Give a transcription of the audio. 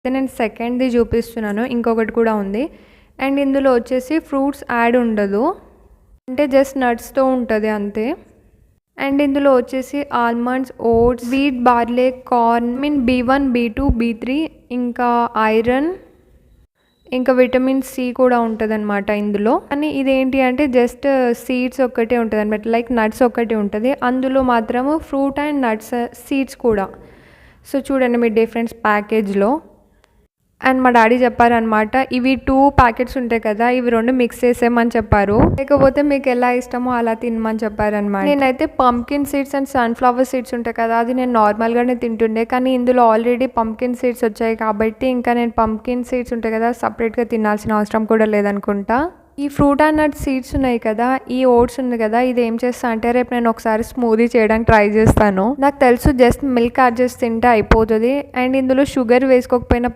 అయితే నేను సెకండ్ది చూపిస్తున్నాను, ఇంకొకటి కూడా ఉంది. అండ్ ఇందులో వచ్చేసి ఫ్రూట్స్ యాడ్ ఉండదు, అంటే జస్ట్ నట్స్తో ఉంటుంది అంతే. అండ్ ఇందులో వచ్చేసి almonds, oats, wheat, barley, corn, B1, B2, B3, ఇంకా ఐరన్, ఇంకా విటమిన్ సి కూడా ఉంటుంది అనమాట ఇందులో. కానీ ఇదేంటి అంటే జస్ట్ సీడ్స్ ఒక్కటే ఉంటుంది అనమాట, లైక్ నట్స్ ఒక్కటే ఉంటుంది. అందులో మాత్రము ఫ్రూట్ అండ్ నట్స్ సీడ్స్ కూడా. సో చూడండి మీరు డిఫరెన్స్ ప్యాకేజ్లో. అండ్ మా డాడీ చెప్పారనమాట, ఇవి 2 ప్యాకెట్స్ ఉంటాయి కదా, ఇవి 2 మిక్స్ చేసేయమని చెప్పారు, లేకపోతే మీకు ఎలా ఇష్టమో అలా తినమని చెప్పారనమాట. నేనైతే pumpkin seeds and sunflower seeds ఉంటాయి కదా, అది నేను నార్మల్గానే తింటుండే. కానీ ఇందులో ఆల్రెడీ పంకిన్ సీడ్స్ వచ్చాయి కాబట్టి ఇంకా నేను పంకిన్ సీడ్స్ ఉంటాయి కదా సపరేట్గా తినాల్సిన అవసరం కూడా లేదనుకుంటా. ఈ ఫ్రూట్ అండ్ నట్ సీడ్స్ ఉన్నాయి కదా, ఈ ఓట్స్ ఉంది కదా, ఇది ఏం చేస్తా అంటే రేపు నేను ఒకసారి స్మూదీ చేయడానికి ట్రై చేస్తాను. నాకు తెలుసు జస్ట్ మిల్క్ యాడ్ చేసి తింటే అయిపోతుంది. అండ్ ఇందులో షుగర్ వేసుకోకపోయినా